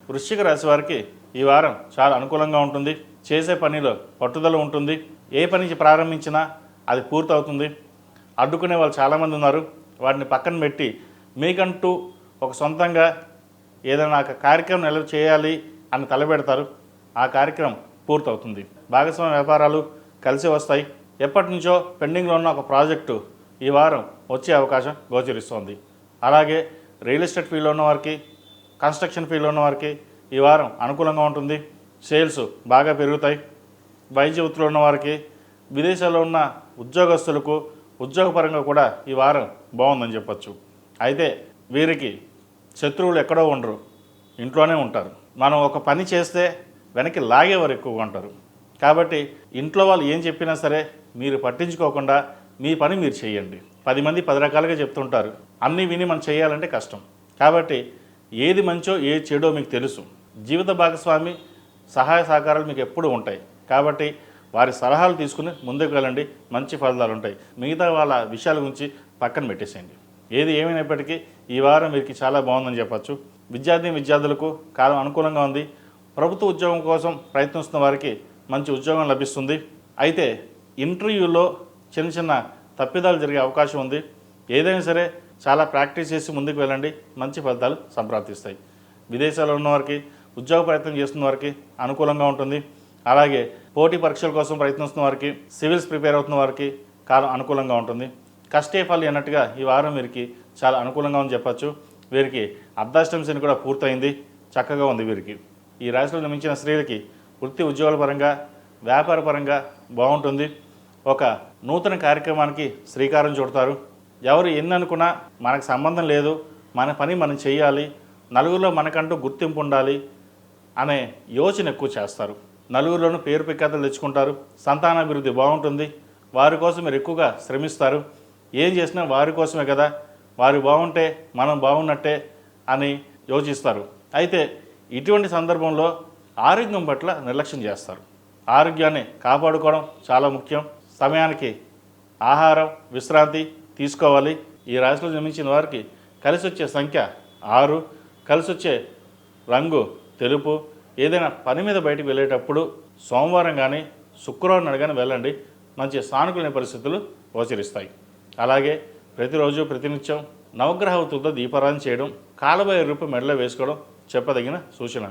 వృశ్చిక రాశి వారికి ఈ వారం చాలా అనుకూలంగా ఉంటుంది. చేసే పనిలో పట్టుదల ఉంటుంది. ఏ పని ప్రారంభించినా అది పూర్తవుతుంది. అడ్డుకునే వాళ్ళు చాలామంది ఉన్నారు. వాటిని పక్కన పెట్టి మీకంటూ ఒక సొంతంగా ఏదైనా ఒక కార్యక్రమం ఎలా చేయాలి అని తలపెడతారు. ఆ కార్యక్రమం పూర్తవుతుంది. భాగస్వామ్య వ్యాపారాలు కలిసి వస్తాయి. ఎప్పటి నుంచో పెండింగ్లో ఉన్న ఒక ప్రాజెక్టు ఈ వారం వచ్చే అవకాశం గోచరిస్తోంది. అలాగే రియల్ ఎస్టేట్ ఫీల్డ్లో ఉన్న వారికి, కన్స్ట్రక్షన్ ఫీల్డ్లో ఉన్న వారికి ఈ వారం అనుకూలంగా ఉంటుంది. సేల్స్ బాగా పెరుగుతాయి. వైద్య వృత్తిలో ఉన్న వారికి, విదేశాల్లో ఉన్న ఉద్యోగస్తులకు ఉద్యోగపరంగా కూడా ఈ వారం బాగుందని చెప్పచ్చు. అయితే వీరికి శత్రువులు ఎక్కడో ఉండరు, ఇంట్లోనే ఉంటారు. మనం ఒక పని చేస్తే వెనక్కి లాగేవారు ఎక్కువగా ఉంటారు. కాబట్టి ఇంట్లో వాళ్ళు ఏం చెప్పినా సరే మీరు పట్టించుకోకుండా మీ పని మీరు చేయండి. 10 మంది 10 రకాలుగా చెప్తుంటారు. అన్నీ విని మనం చేయాలంటే కష్టం. కాబట్టి ఏది మంచో ఏది చెడో మీకు తెలుసు. జీవిత భాగస్వామి సహాయ సహకారాలు మీకు ఎప్పుడూ ఉంటాయి. కాబట్టి వారి సలహాలు తీసుకుని ముందుకు వెళ్ళండి. మంచి ఫలితాలు ఉంటాయి. మిగతా వాళ్ళ విషయాల గురించి పక్కన పెట్టేసేయండి. ఏది ఏమైనప్పటికీ ఈ వారం వీరికి చాలా బాగుందని చెప్పచ్చు. విద్యార్థులకు కాలం అనుకూలంగా ఉంది. ప్రభుత్వ ఉద్యోగం కోసం ప్రయత్నిస్తున్న వారికి మంచి ఉద్యోగం లభిస్తుంది. అయితే ఇంటర్వ్యూలో చిన్న చిన్న తప్పిదాలు జరిగే అవకాశం ఉంది. ఏదైనా సరే చాలా ప్రాక్టీస్ చేసి ముందుకు వెళ్ళండి. మంచి ఫలితాలు సంప్రాప్తిస్తాయి. విదేశాల్లో ఉన్నవారికి, ఉద్యోగ ప్రయత్నం చేస్తున్న వారికి అనుకూలంగా ఉంటుంది. అలాగే పోటీ పరీక్షల కోసం ప్రయత్నిస్తున్న వారికి, సివిల్స్ ప్రిపేర్ అవుతున్న వారికి కాలం అనుకూలంగా ఉంటుంది. కష్టే ఫలి అన్నట్టుగా ఈ వారం వీరికి చాలా అనుకూలంగా ఉందని చెప్పచ్చు. వీరికి అర్ధాష్టమి శని కూడా పూర్తయింది. చక్కగా ఉంది వీరికి. ఈ రాశిలో జన్మించిన స్త్రీలకి వృత్తి ఉద్యోగాల పరంగా, వ్యాపార పరంగా బాగుంటుంది. ఒక నూతన కార్యక్రమానికి శ్రీకారం చుడతారు. ఎవరు ఎన్ని అనుకున్నా మనకు సంబంధం లేదు, మన పని మనం చేయాలి, నలుగురిలో మనకంటూ గుర్తింపు ఉండాలి అనే యోచన ఎక్కువ చేస్తారు. నలుగురిలోనూ పేరు ప్రఖ్యాతలు తెచ్చుకుంటారు. సంతానాభివృద్ధి బాగుంటుంది. వారి కోసం మీరు ఎక్కువగా శ్రమిస్తారు. ఏం చేసినా వారి కోసమే కదా, వారు బాగుంటే మనం బాగున్నట్టే అని యోచిస్తారు. అయితే ఇటువంటి సందర్భంలో ఆరోగ్యం పట్ల నిర్లక్ష్యం చేస్తారు. ఆరోగ్యాన్ని కాపాడుకోవడం చాలా ముఖ్యం. సమయానికి ఆహారం, విశ్రాంతి తీసుకోవాలి. ఈ రాశిలో జన్మించిన వారికి కలిసి వచ్చే సంఖ్య 6, కలిసి వచ్చే రంగు తెలుపు. ఏదైనా పని మీద బయటకు వెళ్ళేటప్పుడు సోమవారం కానీ శుక్రవారం నాడు కానీ వెళ్ళండి. మంచి సానుకూల పరిస్థితులు గోచరిస్తాయి. అలాగే ప్రతిరోజు ప్రతినిత్యం నవగ్రహ వృత్తులతో దీపారాధన చేయడం, కాలభైరవ రూపం మెడలో వేసుకోవడం చెప్పదగిన సూచన.